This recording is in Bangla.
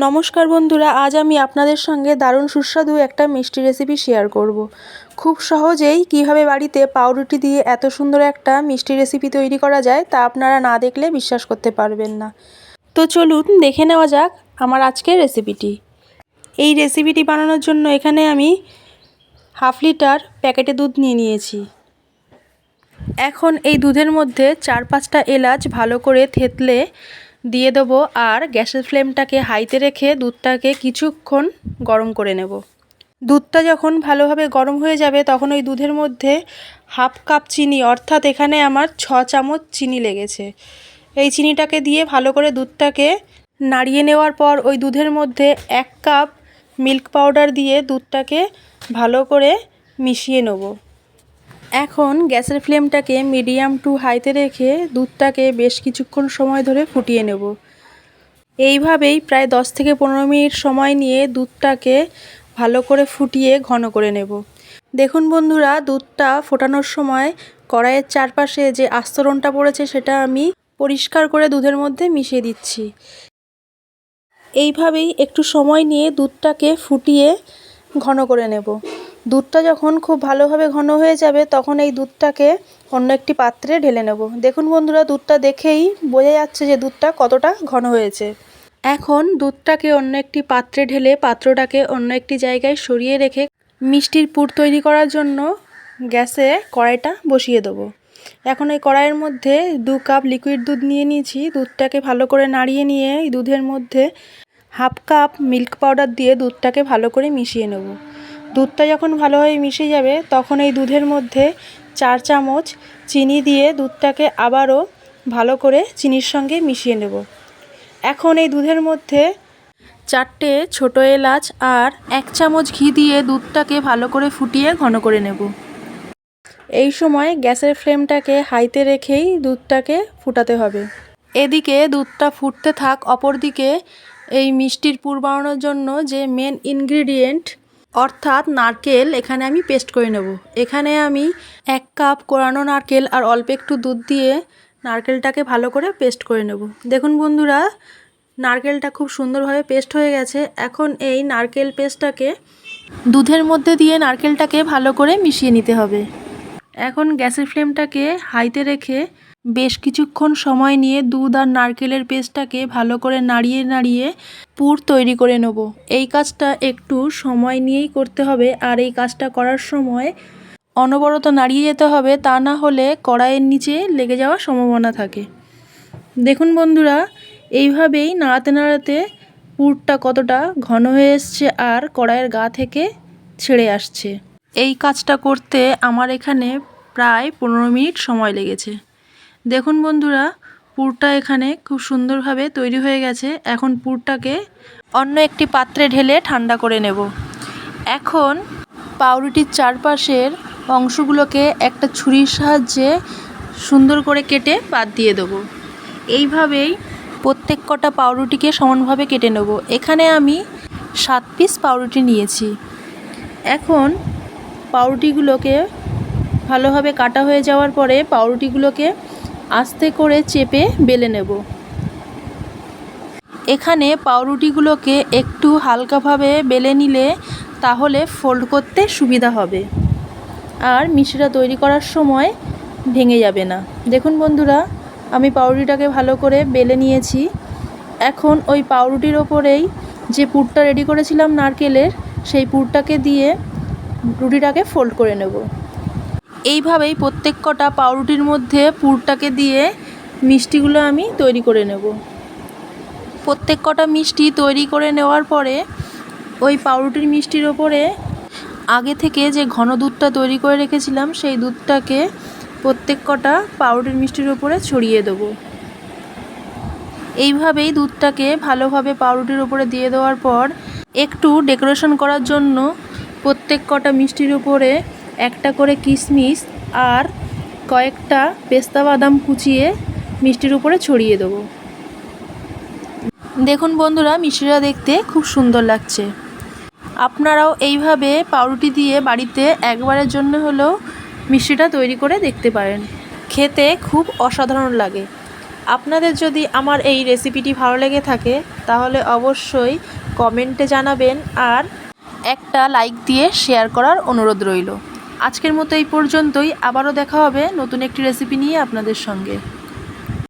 নমস্কার বন্ধুরা, আজ আমি আপনাদের সঙ্গে দারুণ সুস্বাদু একটা মিষ্টি রেসিপি শেয়ার করব। খুব সহজেই কিভাবে বাড়িতে পাউরুটি দিয়ে এত সুন্দর একটা মিষ্টি রেসিপি তৈরি করা যায় তা আপনারা না দেখলে বিশ্বাস করতে পারবেন না। তো চলুন দেখে নেওয়া যাক আমার আজকের রেসিপিটি। এই রেসিপিটি বানানোর জন্য এখানে আমি হাফ লিটার প্যাকেটে দুধ নিয়ে নিয়েছি। এখন এই দুধের মধ্যে 4-5টা এলাচ ভালো করে থেতলে দিয়ে দেবো আর গ্যাসের ফ্লেমটাকে হাইতে রেখে দুধটাকে কিছুক্ষণ গরম করে নেব। দুধটা যখন ভালোভাবে গরম হয়ে যাবে তখন ওই দুধের মধ্যে হাফ কাপ চিনি, অর্থাৎ এখানে আমার 6 চামচ চিনি লেগেছে, এই চিনিটাকে দিয়ে ভালো করে দুধটাকে নাড়িয়ে নেওয়ার পর ওই দুধের মধ্যে 1 কাপ মিল্ক পাউডার দিয়ে দুধটাকে ভালো করে মিশিয়ে নেব। এখন গ্যাসের ফ্লেমটাকে মিডিয়াম টু হাইতে রেখে দুধটাকে বেশ কিছুক্ষণ সময় ধরে ফুটিয়ে নেব। এইভাবেই প্রায় 10 থেকে 15 মিনিট সময় নিয়ে দুধটাকে ভালো করে ফুটিয়ে ঘন করে নেব। দেখুন বন্ধুরা, দুধটা ফোটানোর সময় কড়াইয়ের চারপাশে যে আস্তরণটা পড়েছে সেটা আমি পরিষ্কার করে দুধের মধ্যে মিশিয়ে দিচ্ছি। এইভাবেই একটু সময় নিয়ে দুধটাকে ফুটিয়ে ঘন করে নেব। দুধটা যখন খুব ভালোভাবে ঘন হয়ে যাবে তখন এই দুধটাকে অন্য একটি পাত্রে ঢেলে নেব। দেখুন বন্ধুরা, দুধটা দেখেই বোঝা যাচ্ছে যে দুধটা কতটা ঘন হয়েছে। এখন দুধটাকে অন্য একটি পাত্রে ঢেলে পাত্রটাকে অন্য একটি জায়গায় সরিয়ে রেখে মিষ্টির পুর তৈরি করার জন্য গ্যাসে কড়াইটা বসিয়ে দেবো। এখন এই কড়াইয়ের মধ্যে 2 কাপ লিকুইড দুধ নিয়ে নিয়েছি। দুধটাকে ভালো করে নাড়িয়ে নিয়ে এই দুধের মধ্যে হাফ কাপ মিল্ক পাউডার দিয়ে দুধটাকে ভালো করে মিশিয়ে নেব। দুধটা যখন ভালোভাবে মিশে যাবে তখন এই দুধের মধ্যে 4 চামচ চিনি দিয়ে দুধটাকে আবারও ভালো করে চিনির সঙ্গে মিশিয়ে নেব। এখন এই দুধের মধ্যে 4টে ছোটো এলাচ আর 1 চামচ ঘি দিয়ে দুধটাকে ভালো করে ফুটিয়ে ঘন করে নেব। এই সময় গ্যাসের ফ্লেমটাকে হাইতে রেখেই দুধটাকে ফুটাতে হবে। এদিকে দুধটা ফুটতে থাক, অপরদিকে এই মিষ্টির পুর বানানোর জন্য যে মেন ইনগ্রিডিয়েন্ট অর্থাৎ নারকেল এখানে আমি পেস্ট করে নেব। এখানে আমি 1 কাপ কোরানো নারকেল আর অল্প একটু দুধ দিয়ে নারকেলটাকে ভালো করে পেস্ট করে নেব। দেখুন বন্ধুরা, নারকেলটা খুব সুন্দরভাবে পেস্ট হয়ে গেছে। এখন এই নারকেল পেস্টটাকে দুধের মধ্যে দিয়ে নারকেলটাকে ভালো করে মিশিয়ে নিতে হবে। এখন গ্যাসের ফ্লেমটাকে হাইতে রেখে বেশ কিছুক্ষণ সময় নিয়ে দুধ আর নারকেলের পেস্টটাকে ভালো করে নাড়িয়ে নাড়িয়ে পুর তৈরি করে নেব। এই কাজটা একটু সময় নিয়েই করতে হবে আর এই কাজটা করার সময় অনবরত নাড়িয়ে যেতে হবে, তা না হলে কড়াইয়ের নিচে লেগে যাওয়ার সম্ভাবনা থাকে। দেখুন বন্ধুরা, এইভাবেই নাড়াতে নাড়াতে পুরটা কতটা ঘন হয়ে এসছে আর কড়াইয়ের গা থেকে ছেড়ে আসছে। এই কাজটা করতে আমার এখানে প্রায় 15 মিনিট সময় লেগেছে। দেখুন বন্ধুরা, পুরটা এখানে খুব সুন্দরভাবে তৈরি হয়ে গেছে। এখন পুরটাকে অন্য একটি পাত্রে ঢেলে ঠান্ডা করে নেব। এখন পাউরুটির চারপাশের অংশগুলোকে একটা ছুরির সাহায্যে সুন্দর করে কেটে বাদ দিয়ে দেবো। এইভাবেই প্রত্যেক কটা পাউরুটিকে সমানভাবে কেটে নেব। এখানে আমি 7 পিস পাউরুটি নিয়েছি। এখন পাউরুটিগুলোকে ভালোভাবে কাটা হয়ে যাওয়ার পরে পাউরুটিগুলোকে আস্তে করে চেপে বেলে নেব। এখানে পাউরুটিগুলোকে একটু হালকাভাবে বেলে নিলে তাহলে ফোল্ড করতে সুবিধা হবে আর মিষ্টিটা তৈরি করার সময় ভেঙে যাবে না। দেখুন বন্ধুরা, আমি পাউরুটিটাকে ভালো করে বেলে নিয়েছি। এখন ওই পাউরুটির ওপরেই যে পুরটা রেডি করেছিলাম নারকেলের, সেই পুরটাকে দিয়ে রুটিটাকে ফোল্ড করে নেব। এইভাবেই প্রত্যেক কটা পাউরুটির মধ্যে পুরটাকে দিয়ে মিষ্টিগুলো আমি তৈরি করে নেব। প্রত্যেক কটা মিষ্টি তৈরি করে নেওয়ার পরে ওই পাউরুটির মিষ্টির ওপরে আগে থেকে যে ঘন দুধটা তৈরি করে রেখেছিলাম সেই দুধটাকে প্রত্যেক কটা পাউরুটির মিষ্টির ওপরে ছড়িয়ে দেব। এইভাবেই দুধটাকে ভালোভাবে পাউরুটির ওপরে দিয়ে দেওয়ার পর একটু ডেকোরেশন করার জন্য প্রত্যেক কটা মিষ্টির উপরে একটা করে কিশমিশ আর কয়েকটা পেস্তা বাদাম কুচিয়ে মিষ্টির উপরে ছড়িয়ে দেবো। দেখুন বন্ধুরা, মিষ্টিটা দেখতে খুব সুন্দর লাগছে। আপনারাও এইভাবে পাউরুটি দিয়ে বাড়িতে একবারের জন্য হলেও মিষ্টিটা তৈরি করে দেখতে পারেন। খেতে খুব অসাধারণ লাগে। আপনাদের যদি আমার এই রেসিপিটি ভালো লেগে থাকে তাহলে অবশ্যই কমেন্টে জানাবেন আর একটা লাইক দিয়ে শেয়ার করার অনুরোধ রইল। আজকের মতো এই পর্যন্তই, আবারও দেখা হবে নতুন একটি রেসিপি নিয়ে আপনাদের সঙ্গে।